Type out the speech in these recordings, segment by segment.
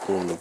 Uno.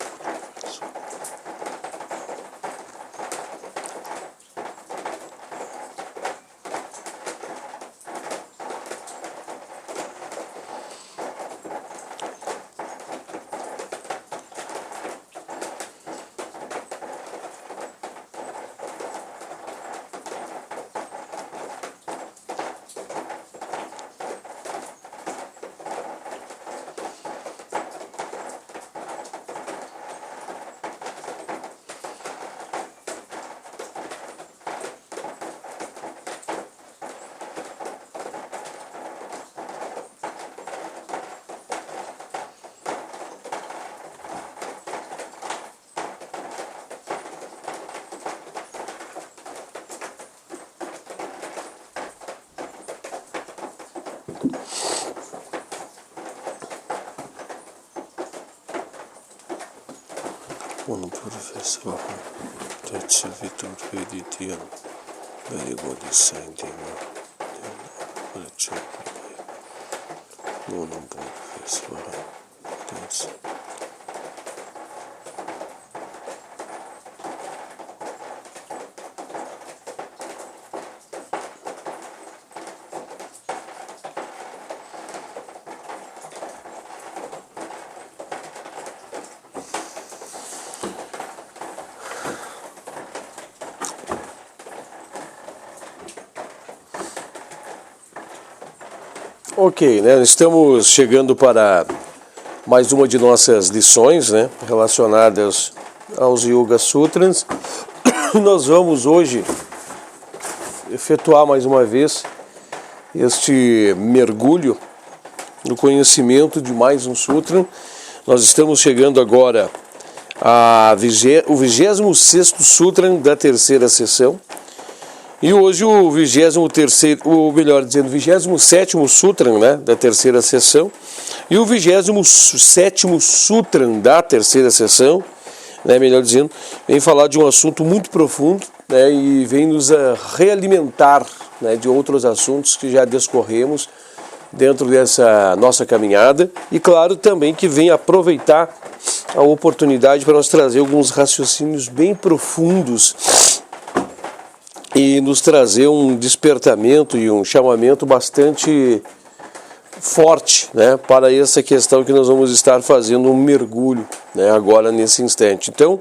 One professor that's a vitor veditian very good scientist one professor that's Ok, né? Estamos chegando para mais uma de nossas lições, né? Relacionadas aos Yoga Sutras. Nós vamos hoje efetuar mais uma vez este mergulho no conhecimento de mais um sutra. Nós estamos chegando agora ao 26º sutra da terceira sessão. E hoje o 27º sutra, né, da terceira sessão, e o 27º sutra da terceira sessão, né, melhor dizendo, vem falar de um assunto muito profundo, né, e vem nos realimentar, né, de outros assuntos que já discorremos dentro dessa nossa caminhada, e claro também que vem aproveitar a oportunidade para nós trazer alguns raciocínios bem profundos e nos trazer um despertamento e um chamamento bastante forte, né, para essa questão que nós vamos estar fazendo um mergulho, né, agora nesse instante. Então,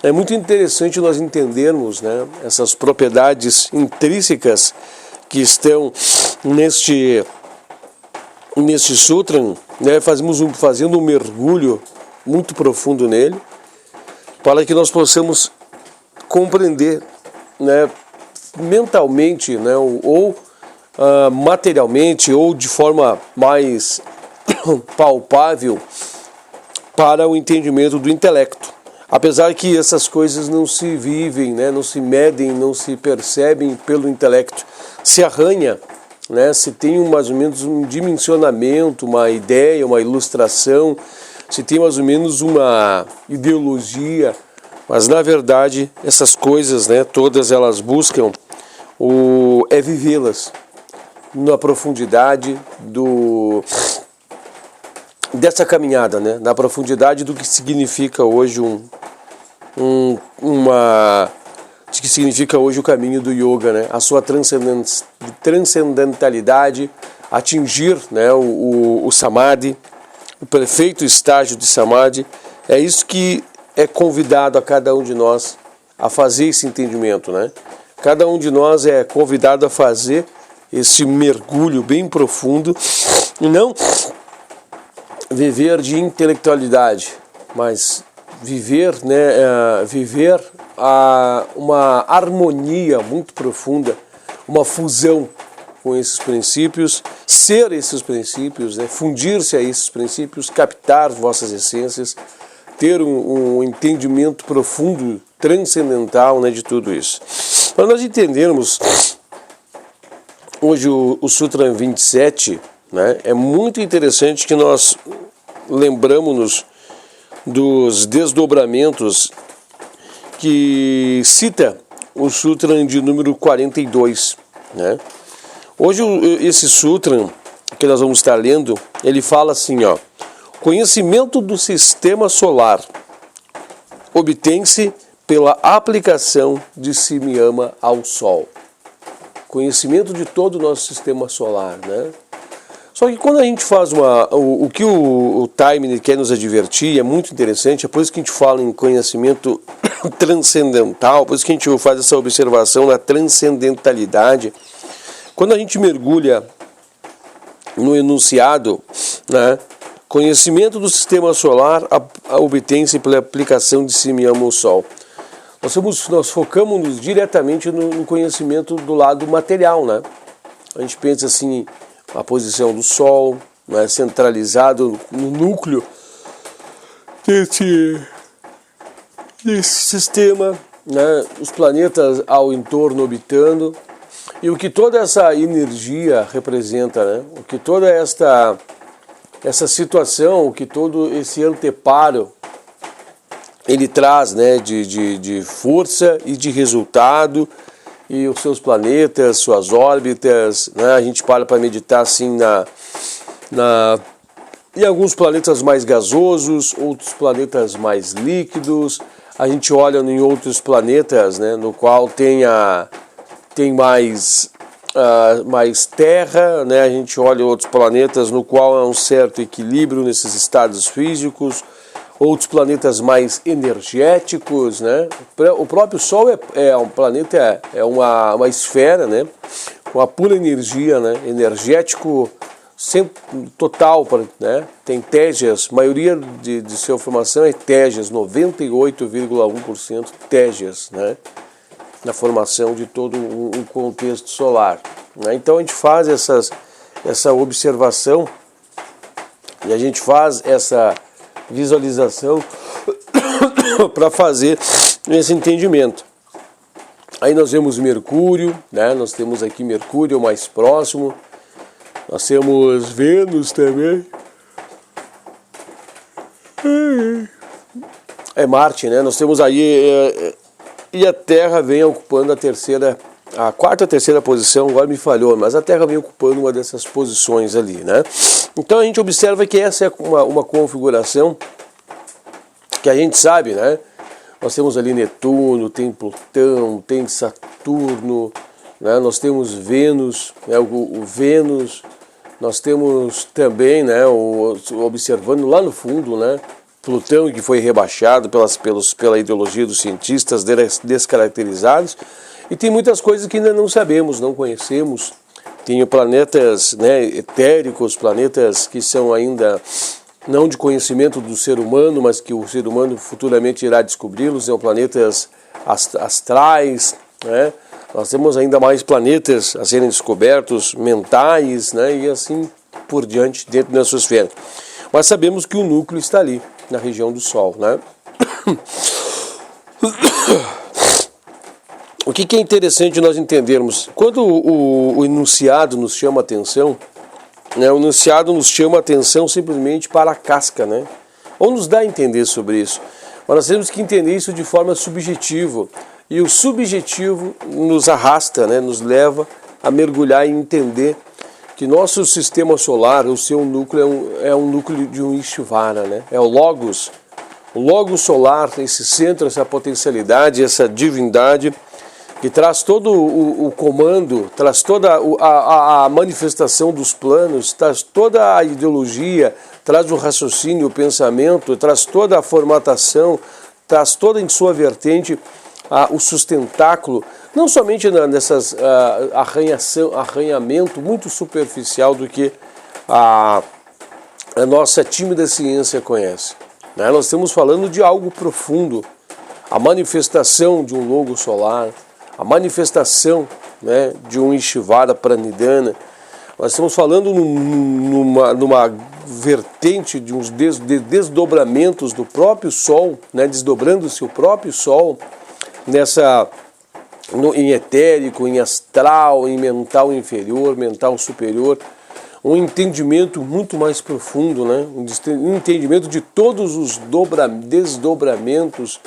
é muito interessante nós entendermos, né, essas propriedades intrínsecas que estão neste sutra, né, fazendo um mergulho muito profundo nele, para que nós possamos compreender, né, mentalmente, né, ou materialmente, ou de forma mais palpável para o entendimento do intelecto. Apesar que essas coisas não se vivem, né, não se medem, não se percebem pelo intelecto, se arranha, né, se tem mais ou menos um dimensionamento, uma ideia, uma ilustração, se tem mais ou menos uma ideologia. Mas, na verdade, essas coisas, né, todas elas buscam vivê-las na profundidade dessa caminhada, né, na profundidade do que significa hoje que significa hoje o caminho do yoga, né, a sua transcendentalidade, atingir, né, o samadhi, o perfeito estágio de samadhi. É isso que é convidado a cada um de nós a fazer esse entendimento, né? Cada um de nós é convidado a fazer esse mergulho bem profundo e não viver de intelectualidade, mas viver, né, uma harmonia muito profunda, uma fusão com esses princípios, ser esses princípios, né, fundir-se a esses princípios, captar vossas essências, ter um entendimento profundo, transcendental, né, de tudo isso. Para nós entendermos hoje o Sutra 27, né, é muito interessante que nós lembramos-nos dos desdobramentos que cita o Sutra de número 42. Né? Hoje esse Sutra que nós vamos estar lendo, ele fala assim, ó: Conhecimento do sistema solar obtém-se pela aplicação de Simyama ao Sol. Conhecimento de todo o nosso sistema solar, né? Só que quando a gente faz o que o Taimni quer nos advertir, é muito interessante, é por isso que a gente fala em conhecimento transcendental, por isso que a gente faz essa observação na transcendentalidade. Quando a gente mergulha no enunciado, né, conhecimento do sistema solar obtém-se pela aplicação de Simyama ao Sol. Nós focamos diretamente no conhecimento do lado material, né? A gente pensa assim, a posição do Sol, né, centralizado no núcleo desse sistema, né, os planetas ao entorno orbitando, e o que toda essa energia representa, né, o que toda essa situação, o que todo esse anteparo ele traz, né, de força e de resultado, e os seus planetas, suas órbitas, né? A gente para meditar assim em alguns planetas mais gasosos, outros planetas mais líquidos. A gente olha em outros planetas, né, no qual tem mais terra, né? A gente olha outros planetas no qual há um certo equilíbrio nesses estados físicos. Outros planetas mais energéticos, né? O próprio Sol é um planeta, é uma esfera, né? Com a pura energia, né? Energético total, né? Tem Tejas, a maioria de sua formação é Tejas, 98,1% Tejas, né? Na formação de todo um contexto solar, né? Então a gente faz essa observação e a gente faz essa visualização para fazer esse entendimento. Aí nós vemos Mercúrio, né? Nós temos aqui Mercúrio mais próximo, nós temos Vênus também, é Marte, né? Nós temos aí e a Terra vem ocupando a quarta ou terceira posição, agora me falhou, mas a Terra vem ocupando uma dessas posições ali, né? Então a gente observa que essa é uma configuração que a gente sabe, né? Nós temos ali Netuno, tem Plutão, tem Saturno, né? Nós temos Vênus, né? o Vênus, nós temos também, né, observando lá no fundo, né, Plutão, que foi rebaixado pela ideologia dos cientistas descaracterizados, e tem muitas coisas que ainda não sabemos, não conhecemos. Tem planetas, né, etéricos, planetas que são ainda não de conhecimento do ser humano, mas que o ser humano futuramente irá descobri-los, são planetas astrais, né? Nós temos ainda mais planetas a serem descobertos, mentais, né, e assim por diante dentro da nossa esfera. Mas sabemos que o núcleo está ali, na região do Sol, né? O que é interessante nós entendermos? Quando o enunciado nos chama a atenção, né, o enunciado nos chama a atenção simplesmente para a casca, né? Ou nos dá a entender sobre isso. Mas nós temos que entender isso de forma subjetiva. E o subjetivo nos arrasta, né, nos leva a mergulhar e entender que nosso sistema solar, o seu núcleo, é um núcleo de um Ishvara, né? É o Logos solar, esse centro, essa potencialidade, essa divindade, que traz todo o comando, traz toda a manifestação dos planos, traz toda a ideologia, traz o raciocínio, o pensamento, traz toda a formatação, traz toda em sua vertente o sustentáculo, não somente nessas arranhamento muito superficial do que a nossa tímida ciência conhece, né? Nós estamos falando de algo profundo, a manifestação de um logo solar, a manifestação, né, de um Ishvara Pranidhana. Nós estamos falando numa vertente de uns desdobramentos do próprio Sol, né, desdobrando-se o próprio Sol em etérico, em astral, em mental inferior, mental superior, um entendimento muito mais profundo, né, um entendimento de todos os desdobramentos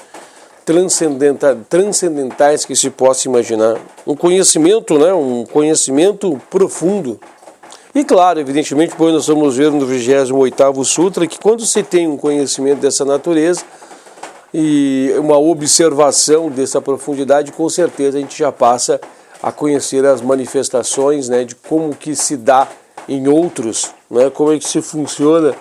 transcendentais que se possa imaginar, um conhecimento, né, um conhecimento profundo E claro, evidentemente, pois nós vamos ver no 28º Sutra que quando se tem um conhecimento dessa natureza e uma observação dessa profundidade, com certeza a gente já passa a conhecer as manifestações, né, de como que se dá em outros, né, como é que se funciona,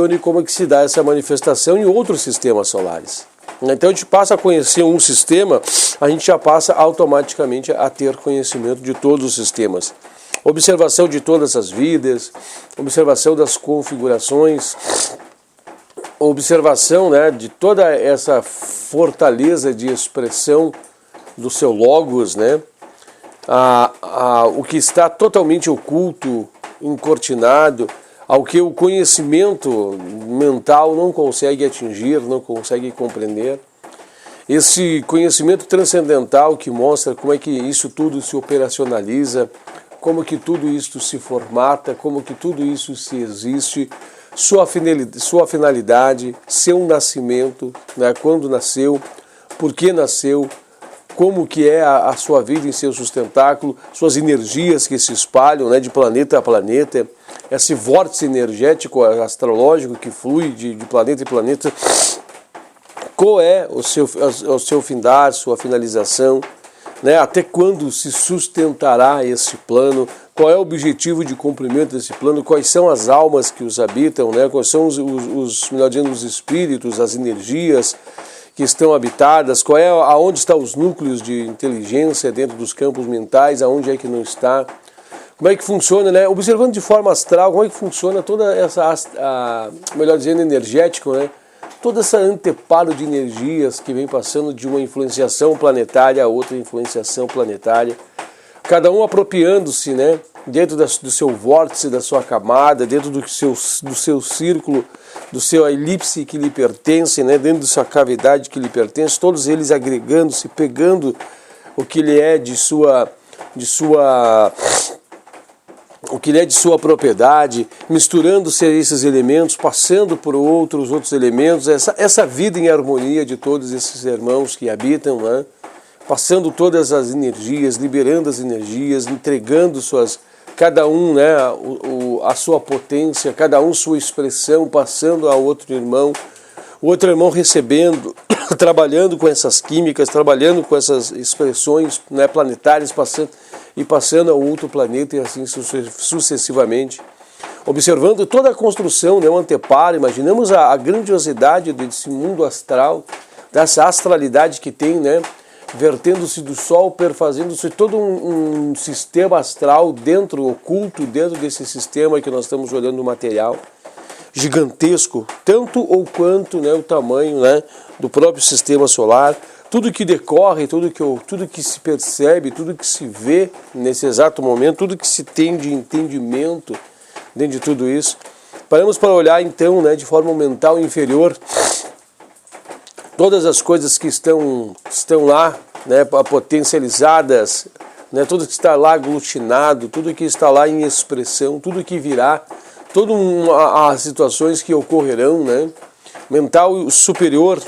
e como é que se dá essa manifestação em outros sistemas solares. Então a gente passa a conhecer um sistema, a gente já passa automaticamente a ter conhecimento de todos os sistemas. Observação de todas as vidas, observação das configurações, observação, né, de toda essa fortaleza de expressão do seu logos, né, o que está totalmente oculto, encortinado, ao que o conhecimento mental não consegue atingir, não consegue compreender. Esse conhecimento transcendental que mostra como é que isso tudo se operacionaliza, como que tudo isso se formata, como que tudo isso se existe, sua finalidade, seu nascimento, né, quando nasceu, por que nasceu, como que é a sua vida em seu sustentáculo, suas energias que se espalham, né, de planeta a planeta, esse vórtice energético astrológico que flui de planeta em planeta, qual é o seu findar, sua finalização, né, até quando se sustentará esse plano, qual é o objetivo de cumprimento desse plano, quais são as almas que os habitam, né, quais são melhor dizendo, os espíritos, as energias que estão habitadas, aonde estão os núcleos de inteligência dentro dos campos mentais, aonde é que não está, como é que funciona, né? Observando de forma astral, como é que funciona toda essa, melhor dizendo, energético, né? Toda essa anteparo de energias que vem passando de uma influenciação planetária a outra influenciação planetária, cada um apropriando-se, né? Dentro do seu vórtice, da sua camada, dentro do seu círculo, do seu elipse que lhe pertence, né? Dentro da sua cavidade que lhe pertence, todos eles agregando-se, pegando o que lhe é de sua propriedade, misturando-se a esses elementos, passando por outros elementos, essa vida em harmonia de todos esses irmãos que habitam, né? Passando todas as energias, liberando as energias, entregando cada um, né, a sua potência, cada um sua expressão, passando a outro irmão, o outro irmão recebendo, trabalhando com essas químicas, trabalhando com essas expressões, né, planetárias, passando a outro planeta e assim sucessivamente. Observando toda a construção, né, o anteparo, imaginamos a grandiosidade desse mundo astral, dessa astralidade que tem, né, vertendo-se do Sol, perfazendo-se todo um sistema astral oculto dentro desse sistema que nós estamos olhando no material, gigantesco, tanto ou quanto, né, o tamanho, né, do próprio sistema solar, tudo que decorre, tudo que se percebe, tudo que se vê nesse exato momento, tudo que se tem de entendimento dentro de tudo isso. Paramos para olhar então, né, de forma mental inferior, todas as coisas que estão lá, né, potencializadas, né, tudo que está lá aglutinado, tudo que está lá em expressão, tudo que virá, todas as situações que ocorrerão, né, mental superior,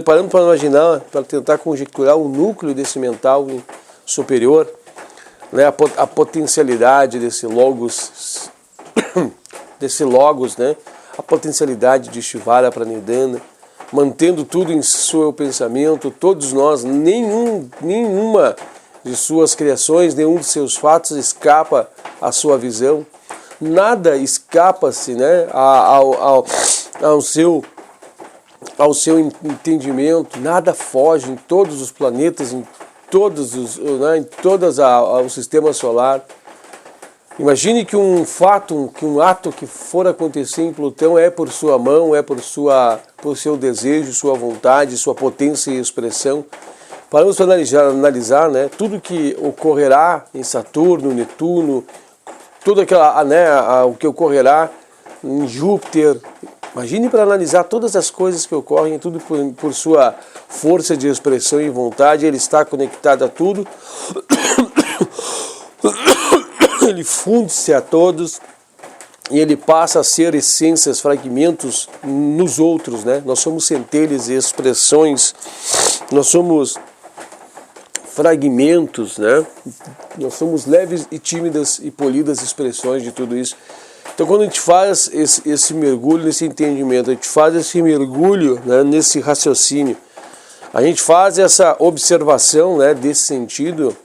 parando para imaginar, para tentar conjecturar o núcleo desse mental superior, né, a potencialidade desse logos, né, a potencialidade de Shivara Pranidhana, mantendo tudo em seu pensamento, todos nós, nenhuma de suas criações, nenhum de seus fatos escapa à sua visão, nada escapa-se, né, ao seu entendimento, nada foge em todos os planetas, em todos o sistema solar. Imagine que um ato que for acontecer em Plutão é por sua mão, é por seu desejo, sua vontade, sua potência e expressão. Paramos para analisar, né, tudo que ocorrerá em Saturno, Netuno, tudo o que ocorrerá em Júpiter. Imagine para analisar todas as coisas que ocorrem, tudo por sua força de expressão e vontade, ele está conectado a tudo. Ele funde-se a todos e ele passa a ser essências, fragmentos nos outros, né? Nós somos centelhas e expressões, nós somos fragmentos, né? Nós somos leves e tímidas e polidas expressões de tudo isso. Então, quando a gente faz esse mergulho nesse entendimento, a gente faz esse mergulho, né, nesse raciocínio, a gente faz essa observação, né, desse sentido,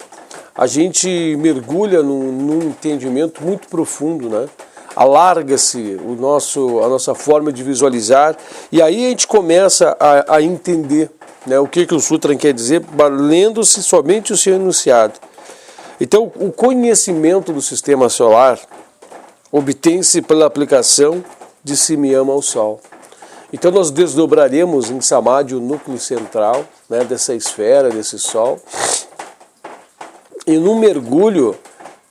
a gente mergulha num entendimento muito profundo, né? Alarga-se a nossa forma de visualizar, e aí a gente começa a entender, né, o que o Sutra quer dizer, lendo-se somente o seu enunciado. Então, o conhecimento do sistema solar obtém-se pela aplicação de Simyama ao Sol. Então, nós desdobraremos em Samadhi o núcleo central, né, dessa esfera, desse Sol, e no mergulho,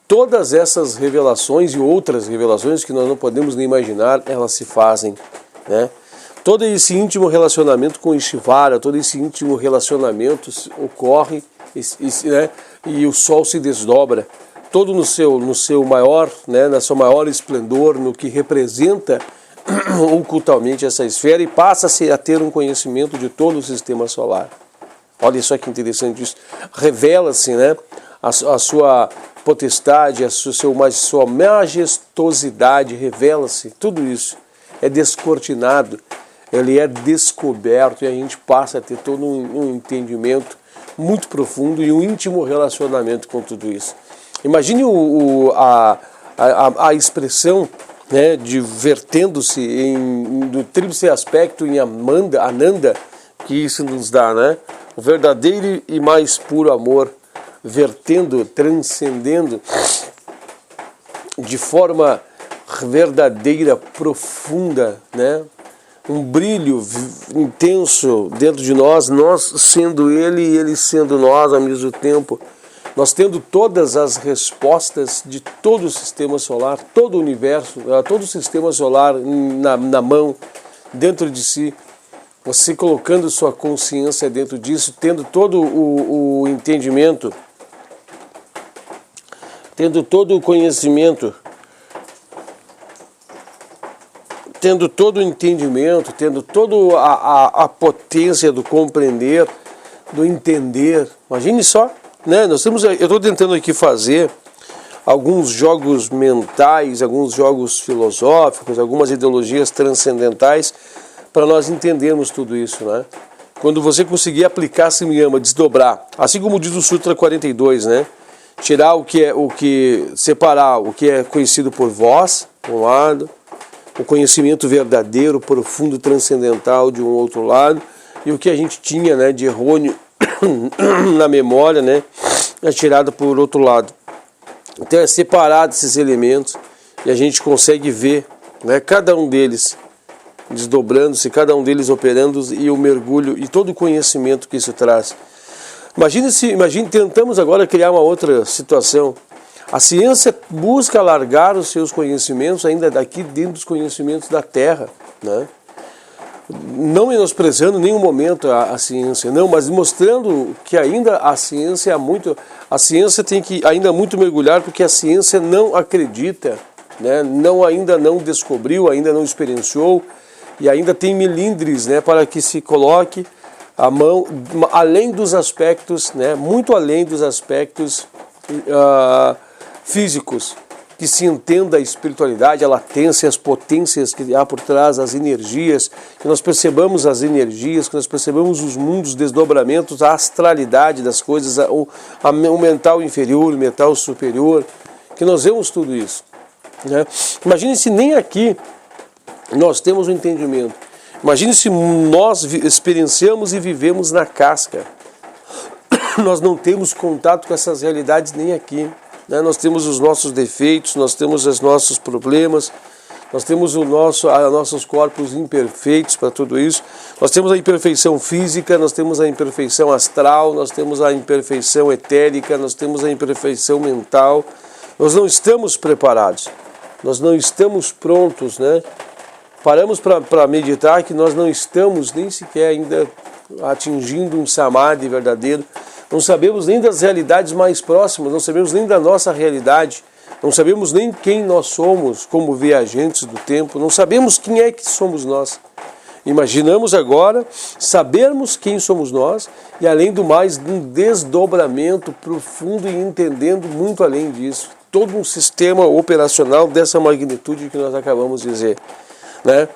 todas essas revelações e outras revelações que nós não podemos nem imaginar, elas se fazem, né? Todo esse íntimo relacionamento com Ishvara, todo esse íntimo relacionamento ocorre, né, e o Sol se desdobra, todo no seu maior, né, na seu maior esplendor, no que representa ocultamente essa esfera, e passa-se a ter um conhecimento de todo o sistema solar. Olha só que interessante isso. Revela-se, né, a sua potestade, a sua majestosidade, revela-se, tudo isso é descortinado, ele é descoberto, e a gente passa a ter todo um entendimento muito profundo e um íntimo relacionamento com tudo isso. Imagine a expressão, né, de vertendo-se do tríplice aspecto em Ananda, que isso nos dá, né? O verdadeiro e mais puro amor, vertendo, transcendendo de forma verdadeira, profunda, né? Um brilho intenso dentro de nós, nós sendo Ele e Ele sendo nós ao mesmo tempo. Nós tendo todas as respostas de todo o sistema solar, todo o universo, todo o sistema solar na mão, dentro de si. Você colocando sua consciência dentro disso, tendo todo o entendimento, tendo todo o conhecimento, tendo todo o entendimento, tendo toda a potência do compreender, do entender. Imagine só, né? Eu estou tentando aqui fazer alguns jogos mentais, alguns jogos filosóficos, algumas ideologias transcendentais, para nós entendermos tudo isso, né? Quando você conseguir aplicar Simyama, desdobrar, assim como diz o Sutra 42, né? Tirar separar o que é conhecido por vós, de um lado, o conhecimento verdadeiro, profundo, transcendental, de um outro lado, e o que a gente tinha, né, de errôneo na memória, né, é tirado por outro lado. Então é separado esses elementos e a gente consegue ver, né, cada um deles desdobrando-se, cada um deles operando, e o mergulho e todo o conhecimento que isso traz. Imagine, tentamos agora criar uma outra situação. A ciência busca alargar os seus conhecimentos ainda daqui dentro dos conhecimentos da Terra, né? Não menosprezando em nenhum momento a ciência, não, mas mostrando que ainda a ciência tem que ainda muito mergulhar, porque a ciência não acredita, né? Ainda não descobriu, ainda não experienciou, e ainda tem melindres, né, para que se coloque a mão além dos aspectos, né, muito além dos aspectos físicos, que se entenda a espiritualidade, a latência, as potências que há por trás, as energias, que nós percebamos as energias, que nós percebamos os mundos, desdobramentos, a astralidade das coisas, o mental inferior, o mental superior, que nós vemos tudo isso, né? Imagine se nem aqui nós temos um entendimento. Imagine se nós experienciamos e vivemos na casca. Nós não temos contato com essas realidades nem aqui, né? Nós temos os nossos defeitos, nós temos os nossos problemas, nós temos nossos corpos imperfeitos para tudo isso. Nós temos a imperfeição física, nós temos a imperfeição astral, nós temos a imperfeição etérica, nós temos a imperfeição mental. Nós não estamos preparados, nós não estamos prontos, né? Paramos para meditar que nós não estamos nem sequer ainda atingindo um samadhi verdadeiro. Não sabemos nem das realidades mais próximas, não sabemos nem da nossa realidade, não sabemos nem quem nós somos como viajantes do tempo, não sabemos quem é que somos nós. Imaginamos agora sabermos quem somos nós e, além do mais, um desdobramento profundo e entendendo muito além disso. Todo um sistema operacional dessa magnitude que nós acabamos de dizer, né?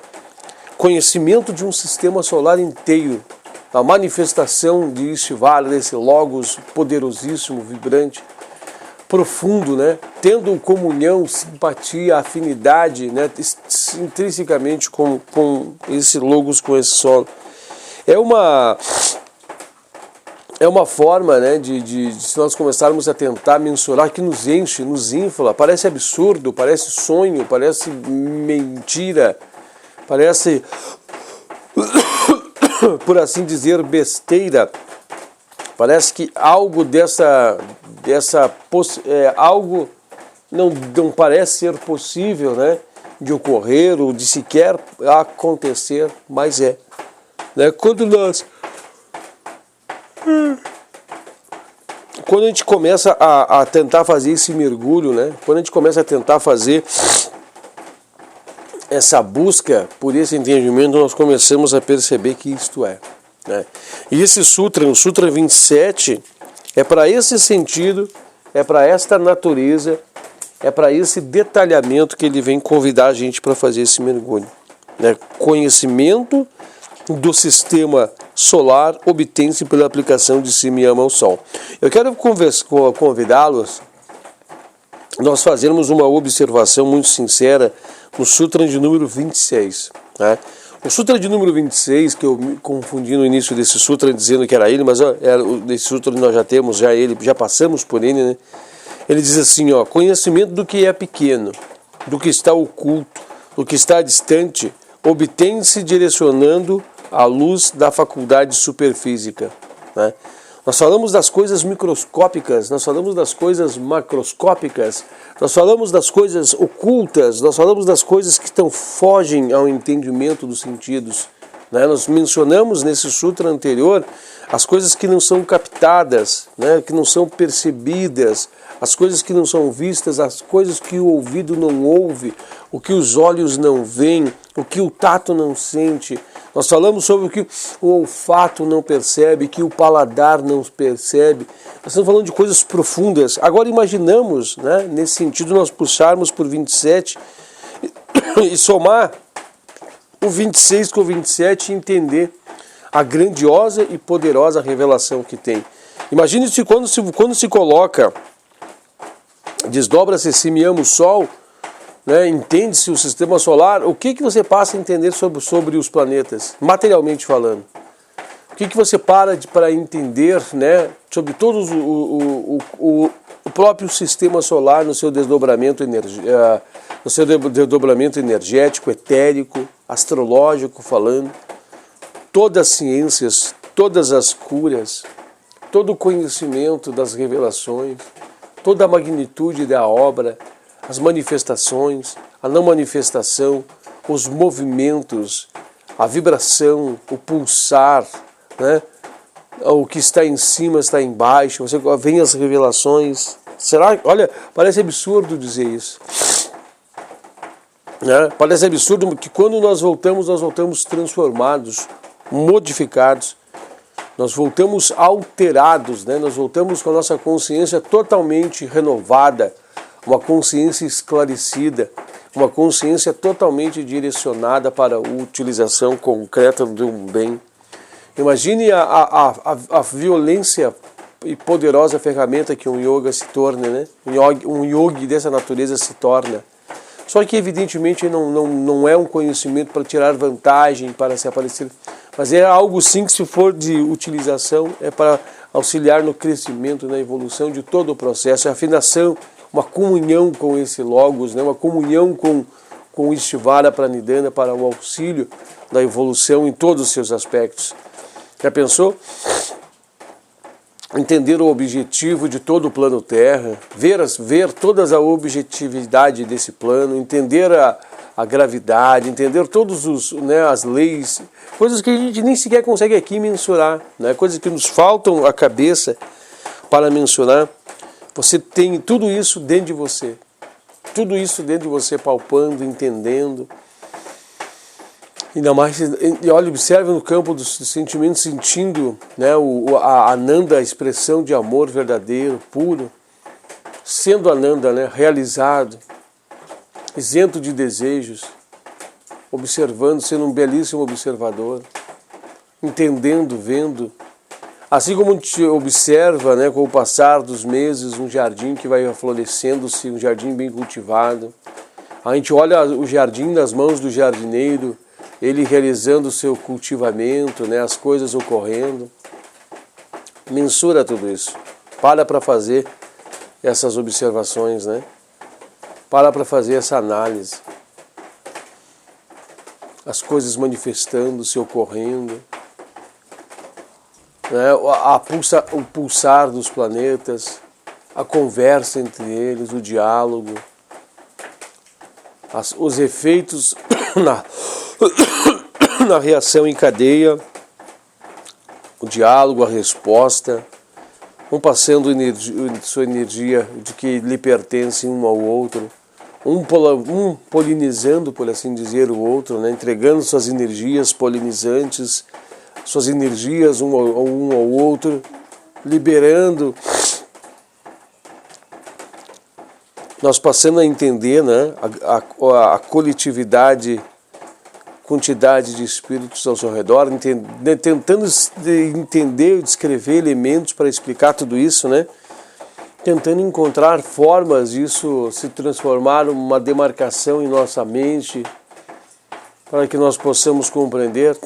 Conhecimento de um sistema solar inteiro, a manifestação de Ishvara, desse Logos poderosíssimo, vibrante, profundo, né? Tendo comunhão, simpatia, afinidade, né? Intrinsecamente com esse Logos, com esse solo. É uma forma, né, de se nós começarmos a tentar mensurar, que nos enche, nos infla, parece absurdo, parece sonho, parece mentira, parece, por assim dizer, besteira. Parece que algo algo não parece ser possível, né, de ocorrer ou de sequer acontecer, mas é. Né? Quando a gente começa a tentar fazer esse mergulho, né? Quando a gente começa a tentar fazer essa busca por esse entendimento, nós começamos a perceber que isto é, né? E esse sutra, o Sutra 27, é para esse sentido, é para esta natureza, é para esse detalhamento que ele vem convidar a gente para fazer esse mergulho, né? Conhecimento do sistema solar obtém-se pela aplicação de Simyama ao Sol. Eu quero convidá-los a nós fazermos uma observação muito sincera no Sutra de número 26. Né? O Sutra de número 26, que eu me confundi no início desse Sutra dizendo que era ele, mas desse Sutra nós já temos, já passamos por ele, né? Ele diz assim, ó, conhecimento do que é pequeno, do que está oculto, do que está distante, obtém-se direcionando a luz da faculdade superfísica. Né? Nós falamos das coisas microscópicas, nós falamos das coisas macroscópicas, nós falamos das coisas ocultas, nós falamos das coisas que fogem ao entendimento dos sentidos. Né? Nós mencionamos nesse sutra anterior as coisas que não são captadas, né? Que não são percebidas, as coisas que não são vistas, as coisas que o ouvido não ouve, o que os olhos não veem, o que o tato não sente. Nós falamos sobre o que o olfato não percebe, que o paladar não percebe. Nós estamos falando de coisas profundas. Agora imaginamos, né, nesse sentido, nós puxarmos por 27 e somar o 26 com o 27 e entender a grandiosa e poderosa revelação que tem. Imagine-se quando se coloca, desdobra-se Simyama o Sol, né, entende-se o sistema solar, o que você passa a entender sobre os planetas, materialmente falando? O que você para entender, né, sobre todos o próprio sistema solar no seu desdobramento energético, etérico, astrológico falando, todas as ciências, todas as curas, todo o conhecimento das revelações, toda a magnitude da obra, as manifestações, a não manifestação, os movimentos, a vibração, o pulsar, né? O que está em cima está embaixo, você vem as revelações. Olha, parece absurdo dizer isso. Né? Parece absurdo que quando nós voltamos transformados, modificados, nós voltamos alterados, né? Nós voltamos com a nossa consciência totalmente renovada, uma consciência esclarecida, uma consciência totalmente direcionada para a utilização concreta de um bem. Imagine a violência e poderosa ferramenta que um yoga se torna, né? Um yogi dessa natureza se torna. Só que evidentemente não é um conhecimento para tirar vantagem, para se aparecer, mas é algo sim que, se for de utilização, é para auxiliar no crescimento, na evolução de todo o processo, a afinação, uma comunhão com esse Logos, né? Uma comunhão com o Ishvara Pranidhana para o auxílio da evolução em todos os seus aspectos. Já pensou? Entender o objetivo de todo o plano Terra, ver toda a objetividade desse plano, entender a gravidade, entender todos as leis, coisas que a gente nem sequer consegue aqui mensurar, né? Coisas que nos faltam a cabeça para mencionar. Você tem tudo isso dentro de você. Tudo isso dentro de você, palpando, entendendo. Ainda mais, e olha, observe no campo dos sentimentos, sentindo, né, a Ananda, a expressão de amor verdadeiro, puro, sendo Ananda, né, realizado, isento de desejos, observando, sendo um belíssimo observador, entendendo, vendo. Assim como a gente observa, né, com o passar dos meses, um jardim que vai florescendo-se, um jardim bem cultivado. A gente olha o jardim nas mãos do jardineiro, ele realizando o seu cultivamento, né, as coisas ocorrendo. Mensura tudo isso. Para fazer essas observações, né? Para fazer essa análise. As coisas manifestando-se, ocorrendo. Né? O pulsar dos planetas, a conversa entre eles, o diálogo, os efeitos na reação em cadeia, o diálogo, a resposta, um passando sua energia de que lhe pertence um ao outro, um polinizando, por assim dizer, o outro, né? Entregando suas energias polinizantes, suas energias um ao outro, liberando. Nós passando a entender, né, a coletividade, quantidade de espíritos ao seu redor, tentando entender, descrever elementos para explicar tudo isso, né? Tentando encontrar formas disso se transformar numa demarcação em nossa mente, para que nós possamos compreender.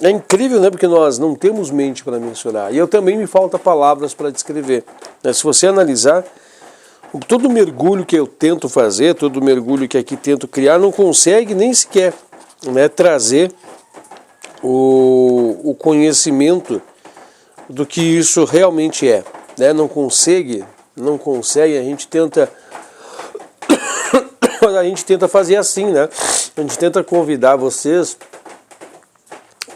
É incrível, né? Porque nós não temos mente para mensurar. E eu também me falta palavras para descrever. Se você analisar, todo mergulho que eu tento fazer, todo mergulho que aqui tento criar, não consegue nem sequer, né, trazer o conhecimento do que isso realmente é, né? Não consegue, a gente tenta fazer assim, né? A gente tenta convidar vocês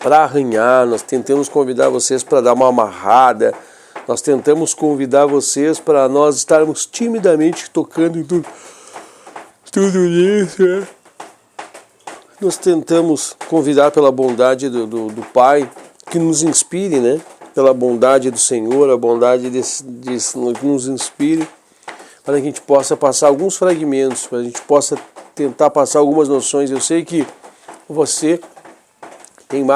para arranhar, nós tentamos convidar vocês para dar uma amarrada, nós tentamos convidar vocês para nós estarmos timidamente tocando em tudo isso, né? Nós tentamos convidar pela bondade do Pai, que nos inspire, né? Pela bondade do Senhor, a bondade que nos inspire, para que a gente possa passar alguns fragmentos, para a gente possa tentar passar algumas noções. Eu sei que você tem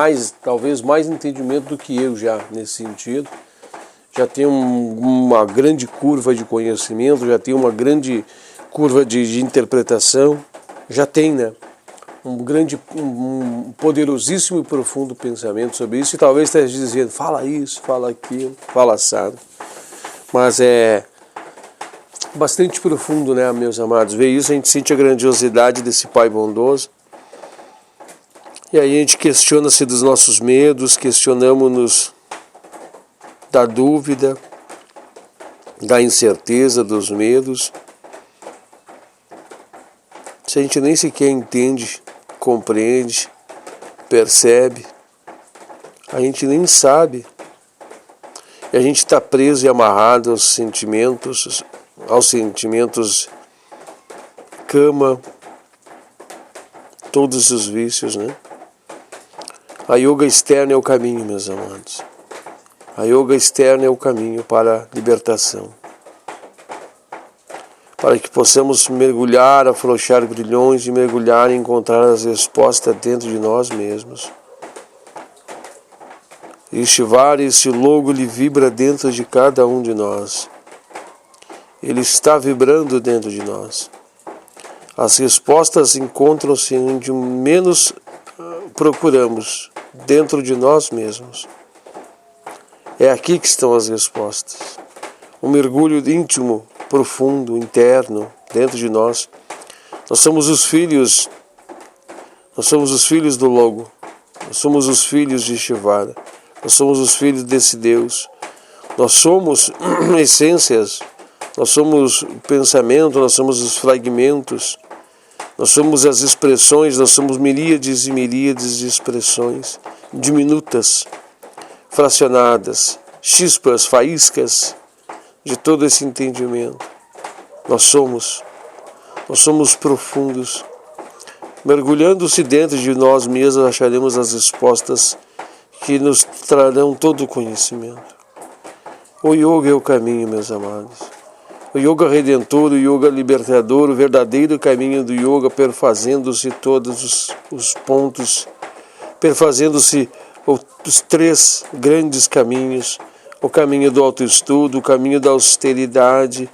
talvez mais entendimento do que eu já nesse sentido. Já tem uma grande curva de conhecimento, já tem uma grande curva de interpretação, já tem, né, um poderosíssimo e profundo pensamento sobre isso, e talvez esteja dizendo, fala isso, fala aquilo, fala assado. Mas é bastante profundo, né, meus amados? Ver isso, a gente sente a grandiosidade desse Pai bondoso. E aí a gente questiona-se dos nossos medos, questionamos-nos da dúvida, da incerteza, dos medos. Se a gente nem sequer entende, compreende, percebe, a gente nem sabe. E a gente está preso e amarrado aos sentimentos cama, todos os vícios, né? A yoga externa é o caminho, meus amados. A yoga externa é o caminho para a libertação. Para que possamos mergulhar, afrouxar grilhões e mergulhar e encontrar as respostas dentro de nós mesmos. Esse logo, ele vibra dentro de cada um de nós. Ele está vibrando dentro de nós. As respostas encontram-se onde menos procuramos, dentro de nós mesmos. É aqui que estão as respostas. Um mergulho íntimo, profundo, interno, dentro de nós. Nós somos os filhos do Logo. Nós somos os filhos de Shivara. Nós somos os filhos desse Deus. Nós somos essências. Nós somos o pensamento, nós somos os fragmentos. Nós somos as expressões, nós somos miríades e miríades de expressões diminutas, fracionadas, chispas, faíscas de todo esse entendimento. Nós somos profundos. Mergulhando-se dentro de nós mesmos, acharemos as respostas que nos trarão todo o conhecimento. O yoga é o caminho, meus amados. O yoga redentor, o yoga libertador, o verdadeiro caminho do yoga, perfazendo-se todos os pontos, perfazendo-se os 3 grandes caminhos, o caminho do autoestudo, o caminho da austeridade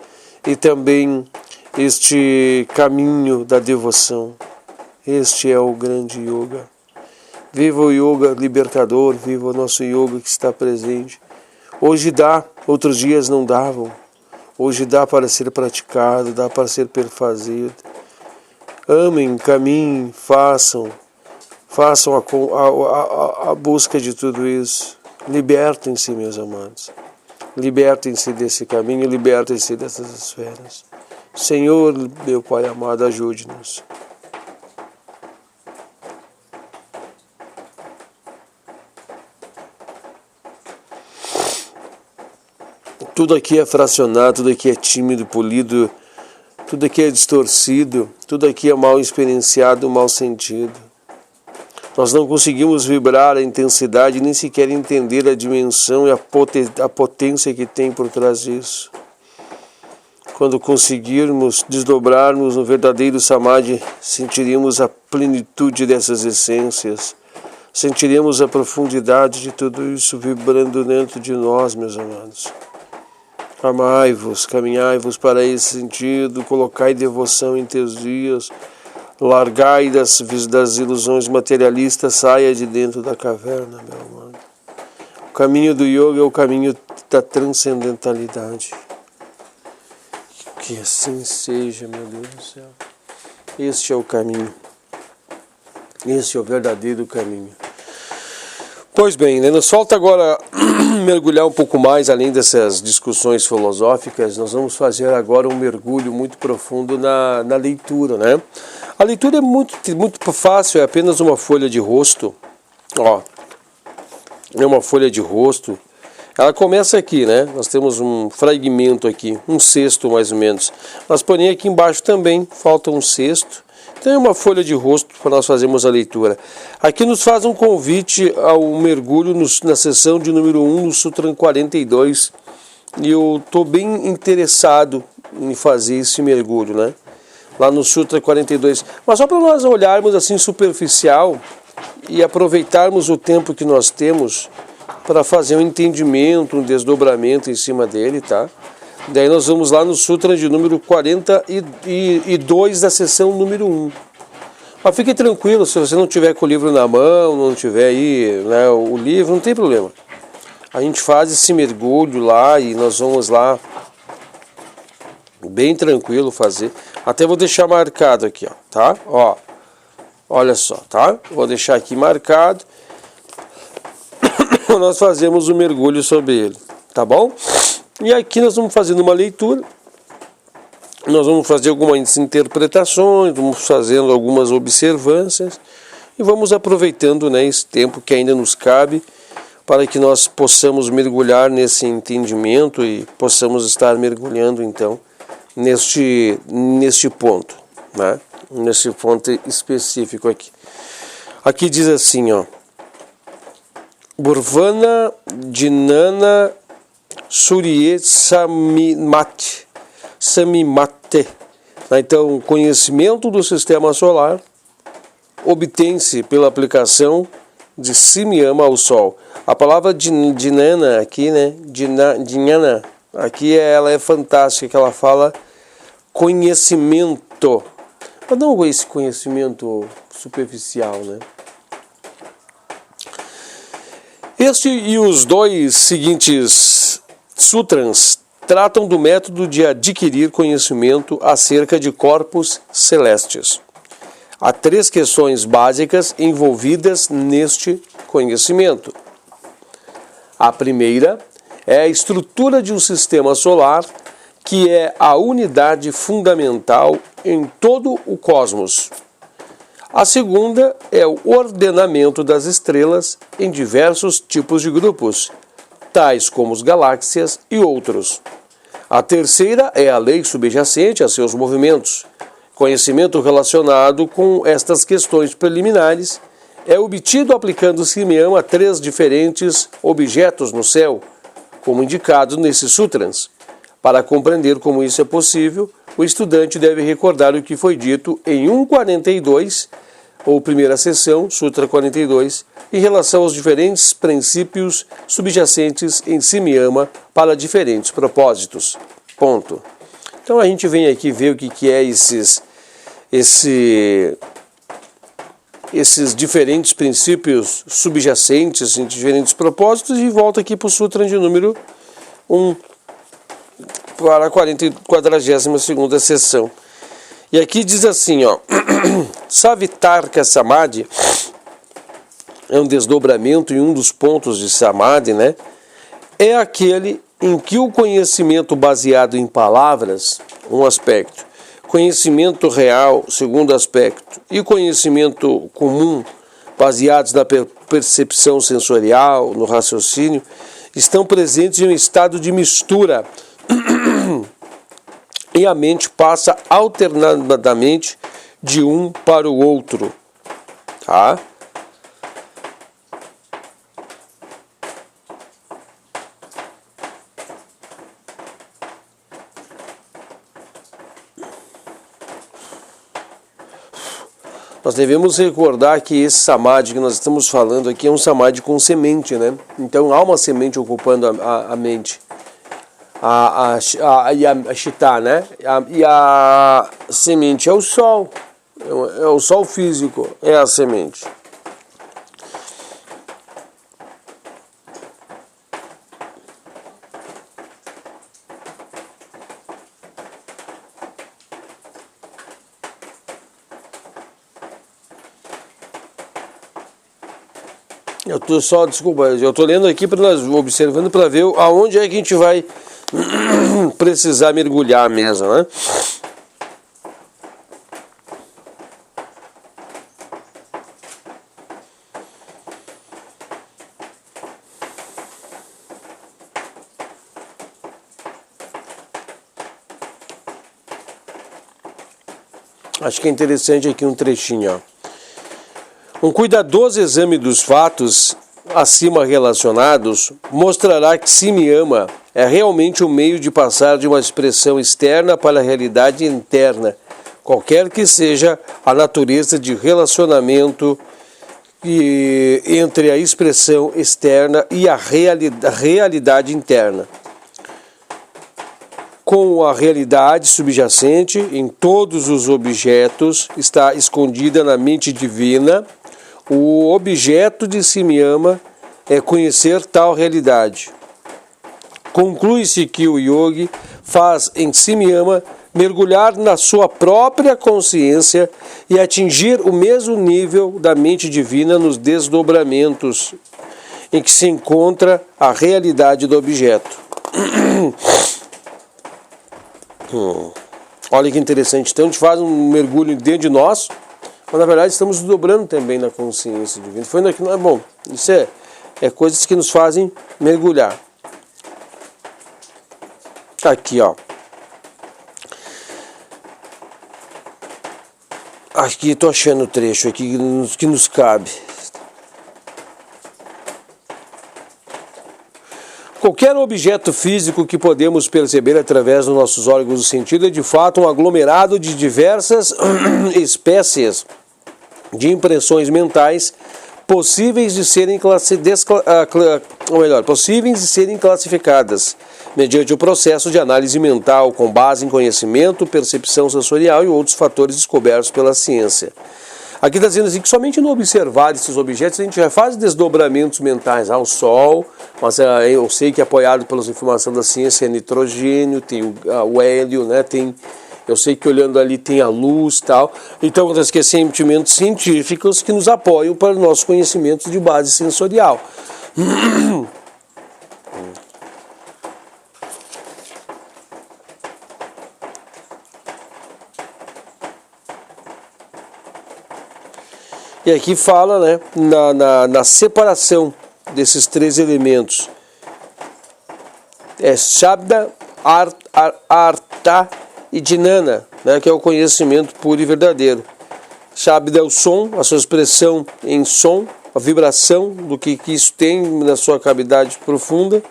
e também este caminho da devoção. Este é o grande yoga. Viva o yoga libertador, viva o nosso yoga que está presente. Hoje dá, outros dias não davam. Hoje dá para ser praticado, dá para ser perfazido. Amem, caminhem, façam a busca de tudo isso. Libertem-se, meus amados. Libertem-se desse caminho, libertem-se dessas esferas. Senhor, meu Pai amado, ajude-nos. Tudo aqui é fracionado, tudo aqui é tímido, polido, tudo aqui é distorcido, tudo aqui é mal experienciado, mal sentido. Nós não conseguimos vibrar a intensidade, nem sequer entender a dimensão e a potência que tem por trás disso. Quando conseguirmos desdobrarmos no verdadeiro Samadhi, sentiremos a plenitude dessas essências, sentiremos a profundidade de tudo isso vibrando dentro de nós, meus amados. Amai-vos, caminhai-vos para esse sentido, colocai devoção em teus dias, largai das ilusões materialistas, saia de dentro da caverna, meu amado. O caminho do yoga é o caminho da transcendentalidade. Que assim seja, meu Deus do céu. Este é o caminho. Este é o verdadeiro caminho. Pois bem, né, nos falta agora mergulhar um pouco mais além dessas discussões filosóficas. Nós vamos fazer agora um mergulho muito profundo na leitura, né? A leitura é muito fácil, é apenas uma folha de rosto. Ó, é uma folha de rosto. Ela começa aqui, né? Nós temos um fragmento aqui, um sexto mais ou menos. Mas porém aqui embaixo também falta um sexto. Então é uma folha de rosto para nós fazermos a leitura. Aqui nos faz um convite ao mergulho na sessão de número 1, no Sutra 42. E eu estou bem interessado em fazer esse mergulho, né? Lá no Sutra 42. Mas só para nós olharmos assim superficial e aproveitarmos o tempo que nós temos para fazer um entendimento, um desdobramento em cima dele, tá? Daí nós vamos lá no Sutra de número 42 da sessão número 1. Mas fique tranquilo, se você não tiver com o livro na mão, não tiver aí, né, o livro, não tem problema. A gente faz esse mergulho lá e nós vamos lá bem tranquilo fazer. Até vou deixar marcado aqui, ó, tá? Ó, olha só, tá? Vou deixar aqui marcado. Nós fazemos o mergulho sobre ele, tá bom? E aqui nós vamos fazendo uma leitura, nós vamos fazer algumas interpretações, vamos fazendo algumas observâncias e vamos aproveitando, né, esse tempo que ainda nos cabe para que nós possamos mergulhar nesse entendimento e possamos estar mergulhando então neste ponto, né? Nesse ponto específico aqui. Aqui diz assim, ó: Burvana Dhinana Surye Samimate. Então, o conhecimento do sistema solar obtém-se pela aplicação de Simyama ao Sol. A palavra Dhinana aqui, né? Dhinana, aqui ela é fantástica, que ela fala conhecimento. Mas não esse conhecimento superficial, né? Este e os 2 seguintes sutras tratam do método de adquirir conhecimento acerca de corpos celestes. Há 3 questões básicas envolvidas neste conhecimento. A primeira é a estrutura de um sistema solar, que é a unidade fundamental em todo o cosmos. A segunda é o ordenamento das estrelas em diversos tipos de grupos, tais como as galáxias e outros. A terceira é a lei subjacente a seus movimentos, Conhecimento relacionado com estas questões preliminares é obtido aplicando o Simyama a 3 diferentes objetos no céu, como indicado nesses sutras. Para compreender como isso é possível, o estudante deve recordar o que foi dito em 1.42, ou primeira seção, Sutra 42, em relação aos diferentes princípios subjacentes em Simyama para diferentes propósitos. Ponto. Então a gente vem aqui ver o que é esses diferentes princípios subjacentes em diferentes propósitos e volta aqui para o Sutra de número 1, para a 42ª sessão. E aqui diz assim, ó, Savitarka Samadhi é um desdobramento em um dos pontos de Samadhi, né? É aquele em que o conhecimento baseado em palavras, um aspecto, conhecimento real, segundo aspecto, e conhecimento comum, baseados na percepção sensorial, no raciocínio, estão presentes em um estado de mistura e a mente passa alternadamente de um para o outro, tá? Nós devemos recordar que esse samadhi que nós estamos falando aqui é um samadhi com semente, né? Então há uma semente ocupando a mente, a chitta, né? E a semente é o sol, é o sol físico, é a semente. Eu estou lendo aqui para nós, observando para ver aonde é que a gente vai precisar mergulhar mesmo, né? Acho que é interessante aqui um trechinho, ó. Um cuidadoso exame dos fatos acima relacionados mostrará que Simyama é realmente o meio de passar de uma expressão externa para a realidade interna, qualquer que seja a natureza de relacionamento entre a expressão externa e a realidade interna. Com a realidade subjacente em todos os objetos está escondida na mente divina. O objeto de Simyama é conhecer tal realidade. Conclui-se que o yogi faz em Simyama mergulhar na sua própria consciência e atingir o mesmo nível da mente divina nos desdobramentos em que se encontra a realidade do objeto. Olha que interessante. Então a gente faz um mergulho dentro de nós, mas na verdade estamos dobrando também na consciência divina. Foi aqui, não é bom. Isso é coisas que nos fazem mergulhar. Aqui, ó. Aqui estou achando o trecho aqui que nos cabe. Qualquer objeto físico que podemos perceber através dos nossos órgãos do sentido é de fato um aglomerado de diversas espécies de impressões mentais possíveis de serem classificadas mediante o processo de análise mental com base em conhecimento, percepção sensorial e outros fatores descobertos pela ciência. Aqui está dizendo assim que somente no observar esses objetos a gente já faz desdobramentos mentais. O Sol, mas eu sei que apoiado pelas informações da ciência é nitrogênio, tem o hélio, né? Eu sei que olhando ali tem a luz e tal. Então acontece que são sentimentos científicos que nos apoiam para o nosso conhecimento de base sensorial. E aqui fala, né, na separação desses 3 elementos. É Shabda, Artha e Jnana. né, que é o conhecimento puro e verdadeiro. Sabe é o som, a sua expressão em som, a vibração do que isso tem na sua cavidade profunda.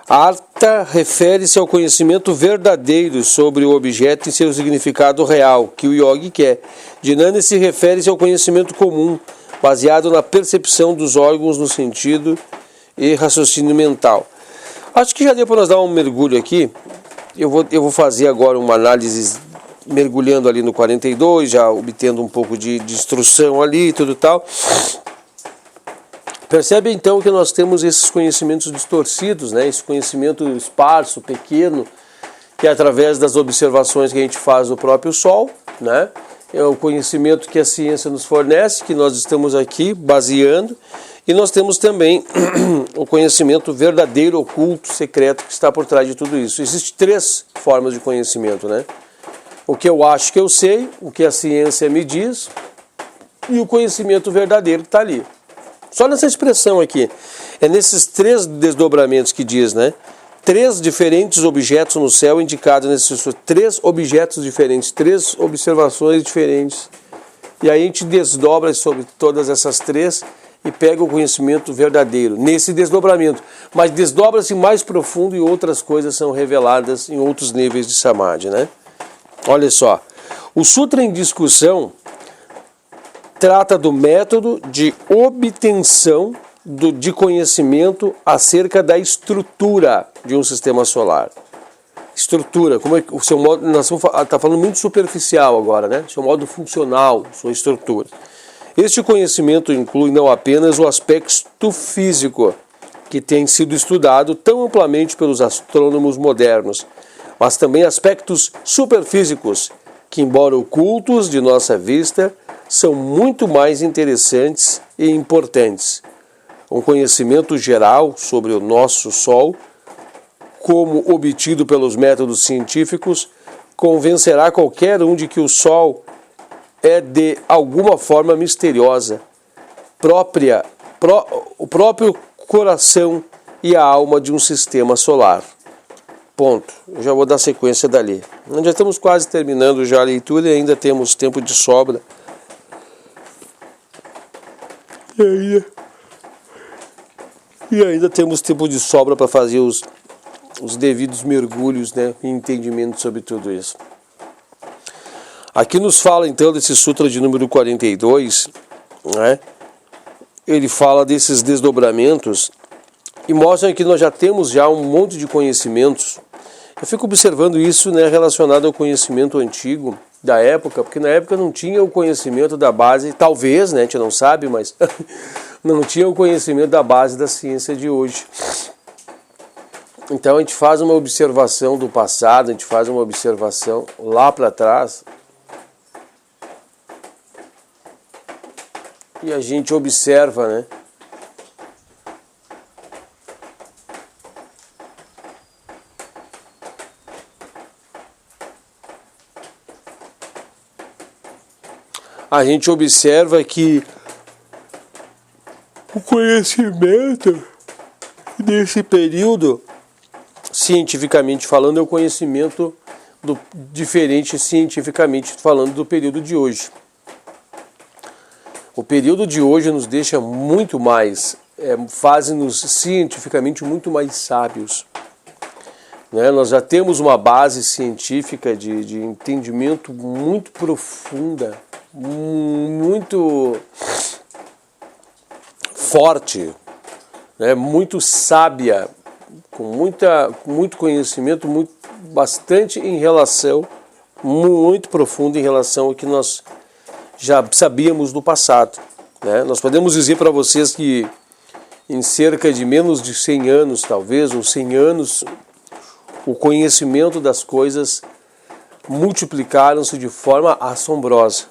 Artha refere-se ao conhecimento verdadeiro sobre o objeto e seu significado real, que o yogi quer. Jnana se refere-se ao conhecimento comum, baseado na percepção dos órgãos no sentido e raciocínio mental. Acho que já deu para nós dar um mergulho aqui. Eu vou fazer agora uma análise mergulhando ali no 42, já obtendo um pouco de instrução ali e tudo tal. Percebe então que nós temos esses conhecimentos distorcidos, né? Esse conhecimento esparso, pequeno, que é através das observações que a gente faz do próprio Sol, né? É o conhecimento que a ciência nos fornece, que nós estamos aqui baseando, e nós temos também o conhecimento verdadeiro, oculto, secreto, que está por trás de tudo isso. Existem 3 formas de conhecimento, né? O que eu acho que eu sei, o que a ciência me diz, e o conhecimento verdadeiro que está ali. Só nessa expressão aqui, é nesses 3 desdobramentos que diz, né? 3 diferentes objetos no céu indicados nesses 3 objetos diferentes, 3 observações diferentes. E aí a gente desdobra sobre todas essas 3 e pega o conhecimento verdadeiro nesse desdobramento. Mas desdobra-se mais profundo e outras coisas são reveladas em outros níveis de Samadhi, né? Olha só, o Sutra em discussão trata do método de obtenção de conhecimento acerca da estrutura de um sistema solar. Estrutura, como é que o seu modo, nós está falando muito superficial agora, né? Seu modo funcional, sua estrutura. Este conhecimento inclui não apenas o aspecto físico, que tem sido estudado tão amplamente pelos astrônomos modernos, mas também aspectos superfísicos, que, embora ocultos de nossa vista, são muito mais interessantes e importantes. Um conhecimento geral sobre o nosso Sol, como obtido pelos métodos científicos, convencerá qualquer um de que o Sol é de alguma forma misteriosa, o próprio coração e a alma de um sistema solar. Ponto. Eu já vou dar sequência dali. Nós já estamos quase terminando já a leitura e ainda temos tempo de sobra. E ainda temos tempo de sobra para fazer os devidos mergulhos, né, e entendimento sobre tudo isso. Aqui nos fala então desse sutra de número 42, né? Ele fala desses desdobramentos e mostra que nós já temos um monte de conhecimentos. Eu fico observando isso, né, relacionado ao conhecimento antigo da época, porque na época não tinha o conhecimento da base, talvez, né, a gente não sabe, mas não tinha o conhecimento da base da ciência de hoje. Então a gente faz uma observação do passado, a gente faz uma observação lá para trás e a gente observa, né? A gente observa que o conhecimento desse período, cientificamente falando, é o conhecimento diferente cientificamente falando do período de hoje. O período de hoje nos deixa muito mais, faz-nos cientificamente muito mais sábios. Né? Nós já temos uma base científica de entendimento muito profunda, muito forte, né? Muito sábia, com muito conhecimento, bastante em relação, muito profundo em relação ao que nós já sabíamos do passado. Né? Nós podemos dizer para vocês que em cerca de menos de 100 anos, talvez, ou 100 anos, o conhecimento das coisas multiplicaram-se de forma assombrosa.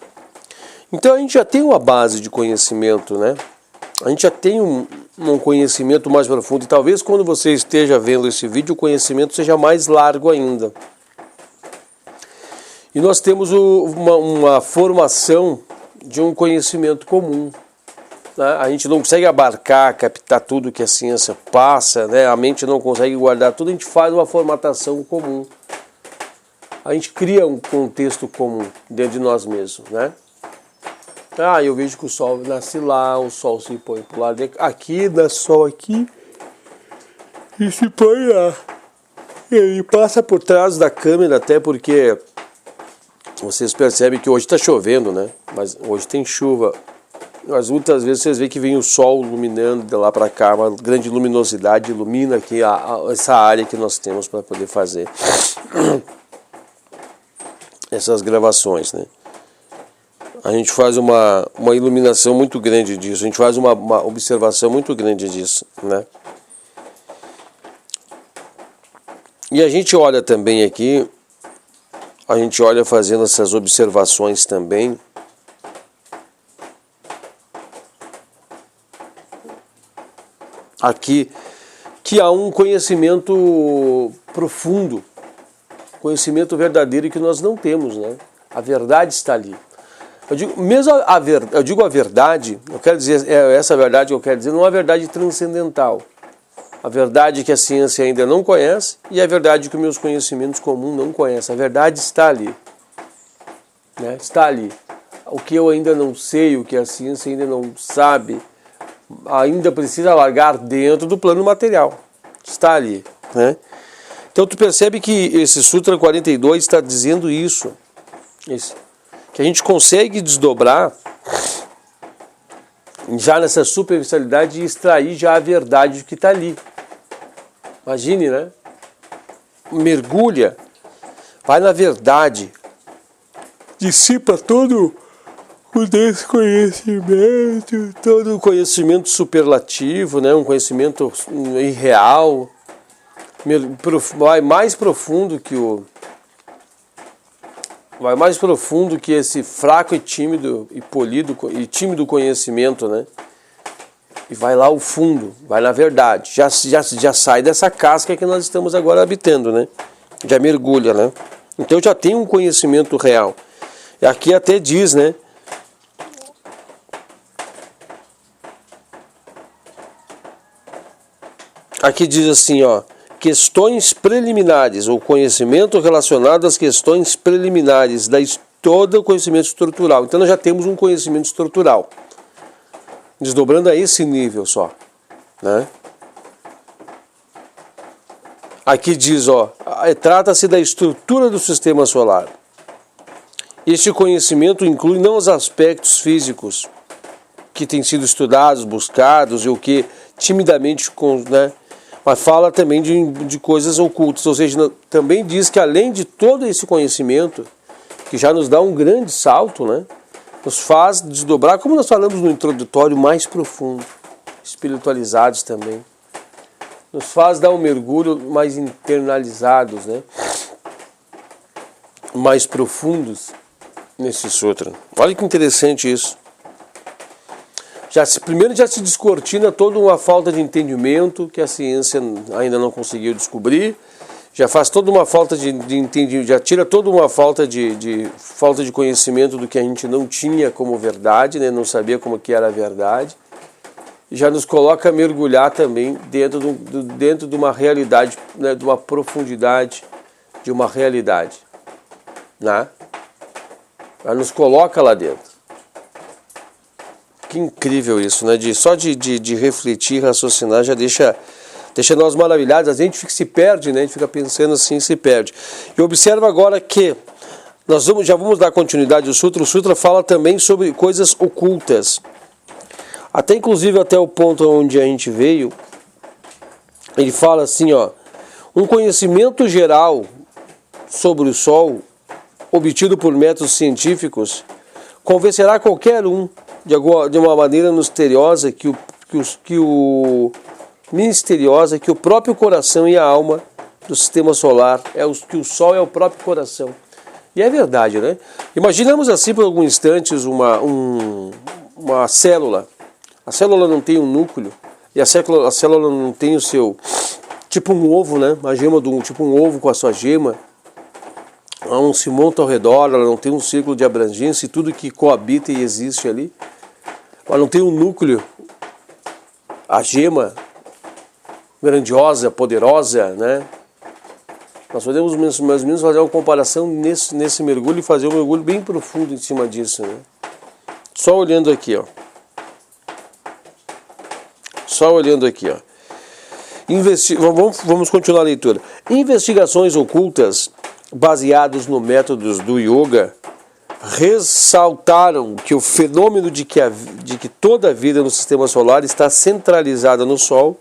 Então a gente já tem uma base de conhecimento, né? A gente já tem um conhecimento mais profundo e talvez quando você esteja vendo esse vídeo o conhecimento seja mais largo ainda. E nós temos uma formação de um conhecimento comum. né? A gente não consegue abarcar, captar tudo que a ciência passa, né? A mente não consegue guardar tudo, a gente faz uma formatação comum. A gente cria um contexto comum dentro de nós mesmos, né? Eu vejo que o sol nasce lá, o sol se põe pro lado aqui, nasce sol aqui e se põe lá. E ele passa por trás da câmera, até porque vocês percebem que hoje está chovendo, né? Mas hoje tem chuva. Mas muitas vezes vocês veem que vem o sol iluminando de lá para cá, uma grande luminosidade ilumina aqui essa área que nós temos para poder fazer essas gravações, né? A gente faz uma iluminação muito grande disso, a gente faz uma observação muito grande disso, né? E a gente olha também aqui, a gente olha fazendo essas observações também, aqui, que há um conhecimento profundo, conhecimento verdadeiro que nós não temos, né? A verdade está ali. Eu digo, mesmo eu digo a verdade, eu quero dizer, essa verdade que eu quero dizer, não é uma verdade transcendental. A verdade que a ciência ainda não conhece e a verdade que os meus conhecimentos comuns não conhecem. A verdade está ali, né? Está ali. O que eu ainda não sei, o que a ciência ainda não sabe, ainda precisa largar dentro do plano material. Está ali, né? Então tu percebe que esse Sutra 42 está dizendo isso, que a gente consegue desdobrar já nessa superficialidade e extrair já a verdade que está ali. Imagine, né? Mergulha, vai na verdade, dissipa todo o desconhecimento, todo o conhecimento superlativo, né? Um conhecimento irreal, vai mais profundo que esse fraco e tímido e polido e tímido conhecimento, né? E vai lá ao fundo, vai na verdade, já sai dessa casca que nós estamos agora habitando, né? Já mergulha, né? Então já tem um conhecimento real. E aqui até diz, né? Aqui diz assim, ó, questões preliminares, ou conhecimento relacionado às questões preliminares, todo o conhecimento estrutural. Então nós já temos um conhecimento estrutural, desdobrando a esse nível só, né? Aqui diz, ó, trata-se da estrutura do sistema solar. Este conhecimento inclui não os aspectos físicos que têm sido estudados, buscados e o que timidamente, né? Mas fala também de coisas ocultas, ou seja, também diz que além de todo esse conhecimento, que já nos dá um grande salto, né, nos faz desdobrar, como nós falamos no introdutório, mais profundo, espiritualizados também, nos faz dar um mergulho mais internalizados, né, mais profundos nesse sutra. Olha que interessante isso. Primeiro já se descortina toda uma falta de entendimento que a ciência ainda não conseguiu descobrir, já faz toda uma falta de entendimento, já tira toda uma falta de conhecimento do que a gente não tinha como verdade, né? Não sabia como que era a verdade, e já nos coloca a mergulhar também dentro de uma realidade, né? De uma profundidade, de uma realidade, né? Já nos coloca lá dentro. Que incrível isso, né? Só de refletir, raciocinar, já deixa nós maravilhados. A gente se perde, né? A gente fica pensando assim, se perde. E observa agora que nós já vamos dar continuidade ao Sutra. O Sutra fala também sobre coisas ocultas. Inclusive até o ponto onde a gente veio, ele fala assim, ó, um conhecimento geral sobre o Sol, obtido por métodos científicos, convencerá qualquer um de uma maneira misteriosa que o próprio coração e a alma do sistema solar que o Sol é o próprio coração. E é verdade, né? Imaginamos assim por alguns instantes uma célula. A célula não tem um núcleo e a célula não tem o seu, tipo um ovo, né? Uma gema tipo um ovo com a sua gema. Ela não se monta ao redor, ela não tem um círculo de abrangência e tudo que coabita e existe ali. mas não tem um núcleo, a gema grandiosa, poderosa, né? Nós podemos mais ou menos fazer uma comparação nesse mergulho e fazer um mergulho bem profundo em cima disso, né? Só olhando aqui, ó. Só olhando aqui, ó. Vamos continuar a leitura. Investigações ocultas baseadas no métodos do yoga ressaltaram que o fenômeno de que toda a vida no sistema solar está centralizada no Sol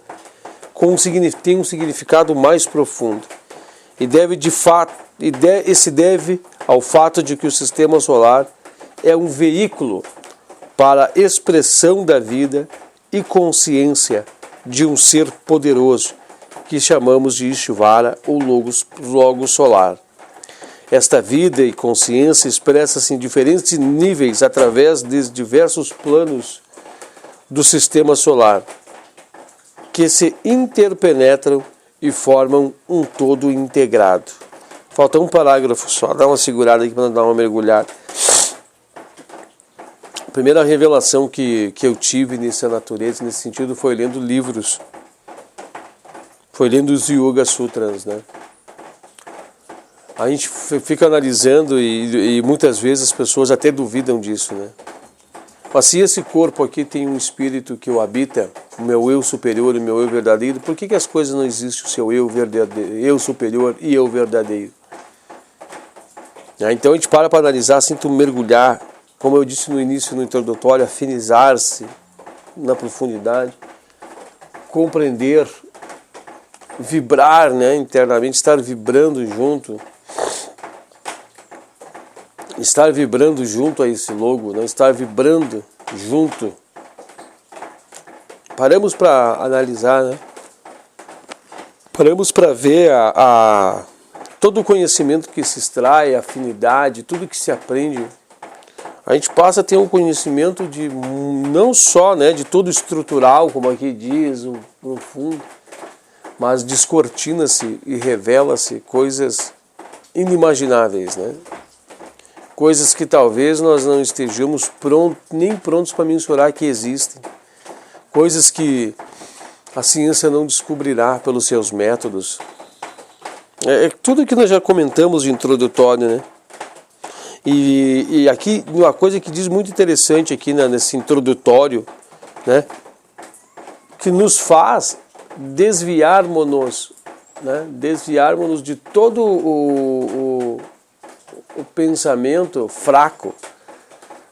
tem um significado mais profundo e deve ao fato de que o sistema solar é um veículo para a expressão da vida e consciência de um ser poderoso que chamamos de Ishvara ou Logos solar. Esta vida e consciência expressa-se em diferentes níveis através de diversos planos do sistema solar, que se interpenetram e formam um todo integrado. Falta um parágrafo só, dá uma segurada aqui para dar uma mergulhada. A primeira revelação que eu tive nessa natureza, nesse sentido, foi lendo livros. Foi lendo os Yoga Sutras, né? A gente fica analisando e muitas vezes as pessoas até duvidam disso, né? Mas se esse corpo aqui tem um espírito que o habita, o meu eu superior e o meu eu verdadeiro, por que as coisas não existem o seu eu verdadeiro, eu superior e eu verdadeiro? Então a gente para analisar, sinto mergulhar, como eu disse no início, no introdutório, afinizar-se na profundidade, compreender, vibrar, né, internamente, estar vibrando junto a esse logo, né? Estar vibrando junto. Paramos para analisar, né? Paramos para ver todo o conhecimento que se extrai, a afinidade, tudo que se aprende. A gente passa a ter um conhecimento de não só, né, de todo estrutural, como aqui diz, o profundo, mas descortina-se e revela-se coisas inimagináveis, né? Coisas que talvez nós não estejamos nem prontos para mensurar que existem. Coisas que a ciência não descobrirá pelos seus métodos. É tudo que nós já comentamos de introdutório, né? E aqui, uma coisa que diz muito interessante aqui, né, nesse introdutório, né? Que nos faz desviarmos-nos, né? Desviarmos-nos de todo o pensamento fraco,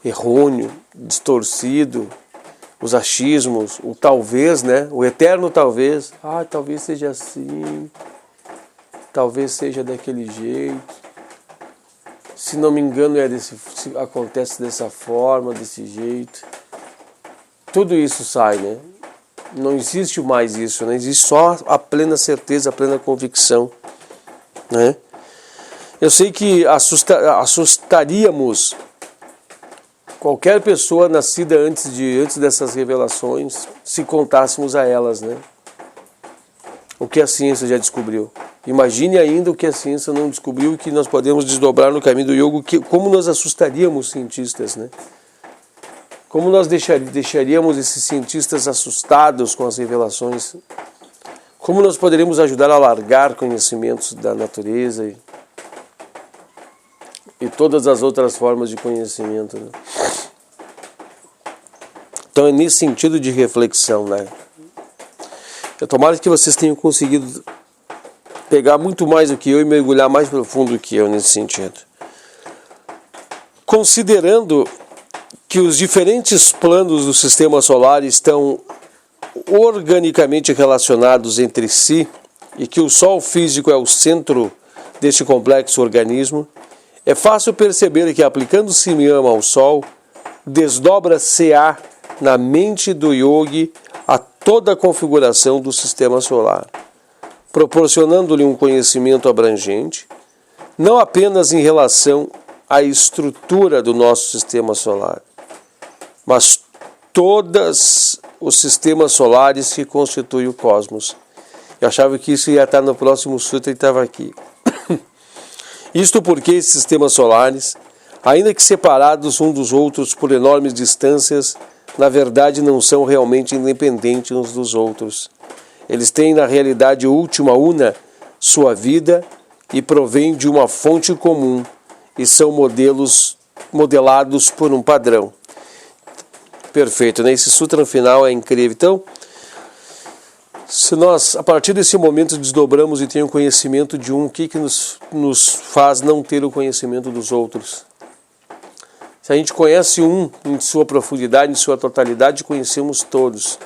errôneo, distorcido, os achismos, o talvez, né? O eterno talvez. Talvez seja assim, talvez seja daquele jeito. Se não me engano, acontece dessa forma, desse jeito. Tudo isso sai, né? Não existe mais isso, né? Existe só a plena certeza, a plena convicção, né? Eu sei que assustaríamos qualquer pessoa nascida antes dessas revelações se contássemos a elas, né? O que a ciência já descobriu. Imagine ainda o que a ciência não descobriu e que nós podemos desdobrar no caminho do yoga, como nós assustaríamos os cientistas, né? Como nós deixaríamos esses cientistas assustados com as revelações? Como nós poderíamos ajudar a alargar conhecimentos da natureza e todas as outras formas de conhecimento, né? Então é nesse sentido de reflexão, né? Eu tomara que vocês tenham conseguido pegar muito mais do que eu e mergulhar mais profundo do que eu nesse sentido. Considerando que os diferentes planos do sistema solar estão organicamente relacionados entre si e que o Sol físico é o centro deste complexo organismo, é fácil perceber que, aplicando Simyama ao Sol, desdobra-se-á na mente do yogi a toda a configuração do sistema solar, proporcionando-lhe um conhecimento abrangente, não apenas em relação à estrutura do nosso sistema solar, mas todos os sistemas solares que constituem o cosmos. Eu achava que isso ia estar no próximo sutra e estava aqui. Isto porque esses sistemas solares, ainda que separados uns dos outros por enormes distâncias, na verdade não são realmente independentes uns dos outros. Eles têm na realidade última una sua vida e provêm de uma fonte comum e são modelados por um padrão. Perfeito, né? Esse sutra final é incrível. Então, se nós, a partir desse momento, desdobramos e temos o conhecimento de um, o que nos faz não ter o conhecimento dos outros? Se a gente conhece um em sua profundidade, em sua totalidade, conhecemos todos.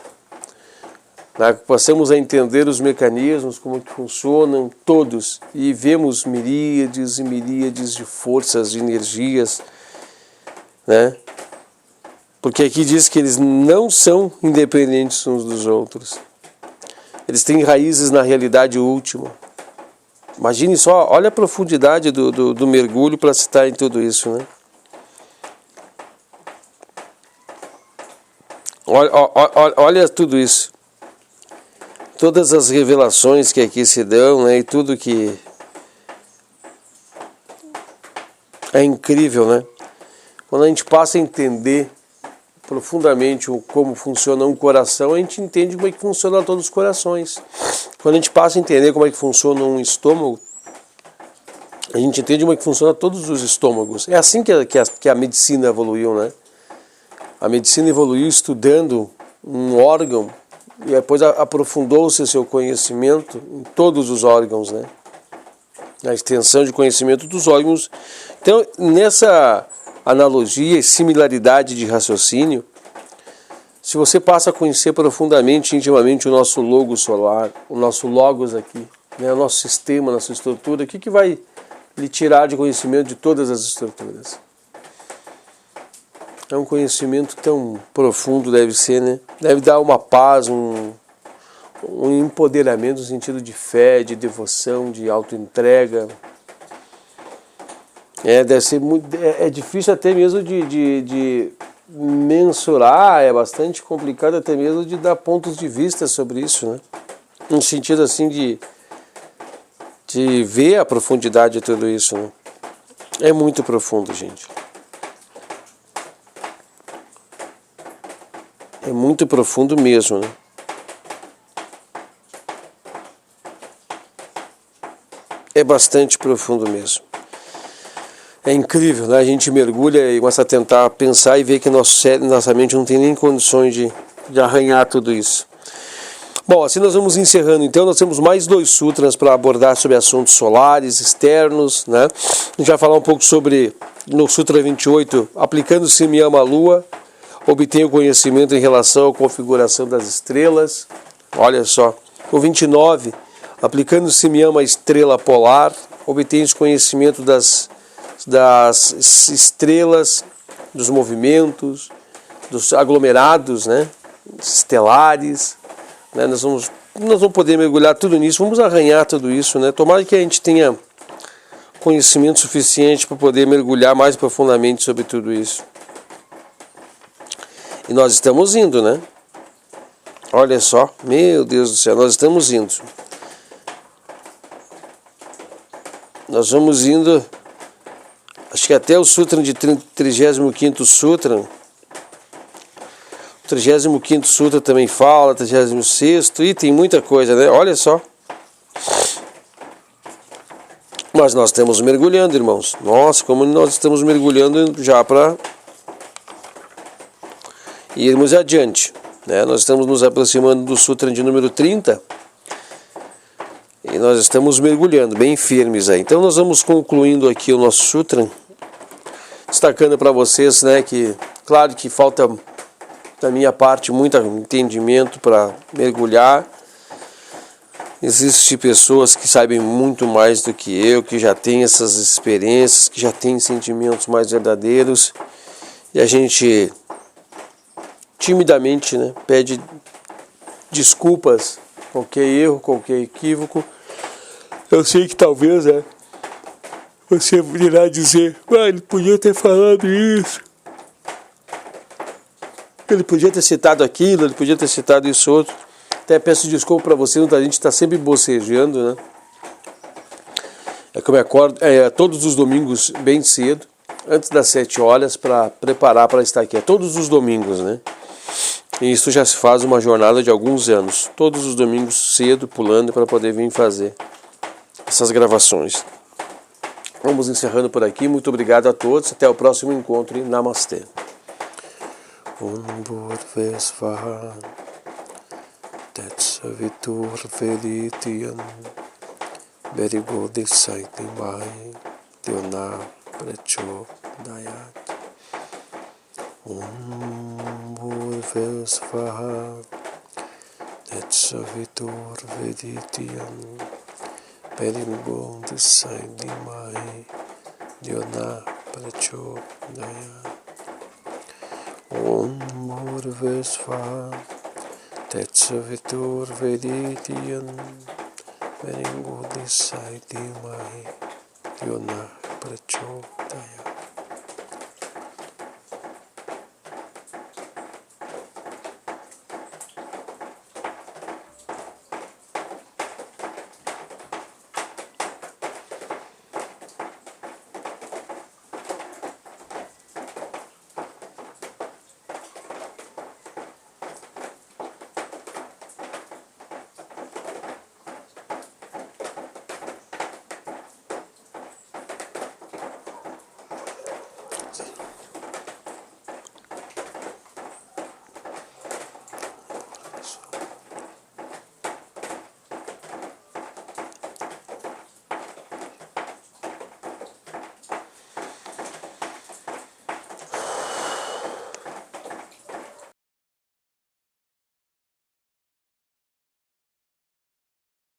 Passamos a entender os mecanismos, como que funcionam, todos, e vemos miríades e miríades de forças, de energias, né? Porque aqui diz que eles não são independentes uns dos outros. Eles têm raízes na realidade última. Imagine só, olha a profundidade do mergulho para citar em tudo isso, né? Olha tudo isso. Todas as revelações que aqui se dão, né? E tudo que é incrível, né? Quando a gente passa a entender profundamente como funciona um coração, a gente entende como é que funciona todos os corações. Quando a gente passa a entender como é que funciona um estômago, a gente entende como é que funciona todos os estômagos. É assim que a medicina evoluiu, né? A medicina evoluiu estudando um órgão e depois aprofundou-se seu conhecimento em todos os órgãos, né? A extensão de conhecimento dos órgãos. Então, nessa analogia e similaridade de raciocínio, se você passa a conhecer profundamente, intimamente o nosso logo solar, o nosso logos aqui, né, o nosso sistema, a nossa estrutura, o que vai lhe tirar de conhecimento de todas as estruturas? É um conhecimento tão profundo, deve ser, né? Deve dar uma paz, um empoderamento no sentido de fé, de devoção, de autoentrega. Deve ser muito, é difícil até mesmo de mensurar, é bastante complicado até mesmo de dar pontos de vista sobre isso, né? No sentido assim de ver a profundidade de tudo isso, né? É muito profundo, gente. É muito profundo mesmo, né? É bastante profundo mesmo. É incrível, né? A gente mergulha e começa a tentar pensar e ver que nossa mente não tem nem condições de arranhar tudo isso. Bom, assim nós vamos encerrando. Então nós temos mais 2 sutras para abordar sobre assuntos solares, externos, né? A gente vai falar um pouco sobre, no Sutra 28, aplicando-se Miyama Lua, obtém o conhecimento em relação à configuração das estrelas. Olha só. O 29, aplicando-se Miyama Estrela Polar, obtém o conhecimento das estrelas, dos movimentos, dos aglomerados, né, estelares, né, nós vamos poder mergulhar tudo nisso, vamos arranhar tudo isso, né, tomara que a gente tenha conhecimento suficiente para poder mergulhar mais profundamente sobre tudo isso. E nós estamos indo, né, olha só, meu Deus do céu, nós estamos indo. Nós vamos indo, acho que até o Sutra de 35º Sutra. O 35º Sutra também fala, 36º, e tem muita coisa, né? Olha só. Mas nós estamos mergulhando, irmãos. Nossa, como nós estamos mergulhando já para irmos adiante, né? Nós estamos nos aproximando do Sutra de número 30. E nós estamos mergulhando bem firmes aí. Então nós vamos concluindo aqui o nosso Sutra, destacando para vocês, né, que claro que falta da minha parte muito entendimento para mergulhar. Existem pessoas que sabem muito mais do que eu, que já têm essas experiências, que já têm sentimentos mais verdadeiros, e a gente timidamente, né, pede desculpas, qualquer erro, qualquer equívoco. Eu sei que talvez você irá dizer, ele podia ter falado isso, ele podia ter citado aquilo, ele podia ter citado isso outro. Até peço desculpa para você, a gente está sempre bocejando, né? É que eu me acordo todos os domingos bem cedo, antes das 7 horas, para preparar para estar aqui. É todos os domingos, né? E isso já se faz uma jornada de alguns anos, todos os domingos cedo, pulando para poder vir fazer essas gravações. Vamos encerrando por aqui, muito obrigado a todos, até o próximo encontro e Namastê. Tetsavitur Veditiam Berigo Desaidimai Diona Prachodayat Om Bhurvesvaha Tetsavitur Veditiam Berigo Desaidimai Diona Prachodayat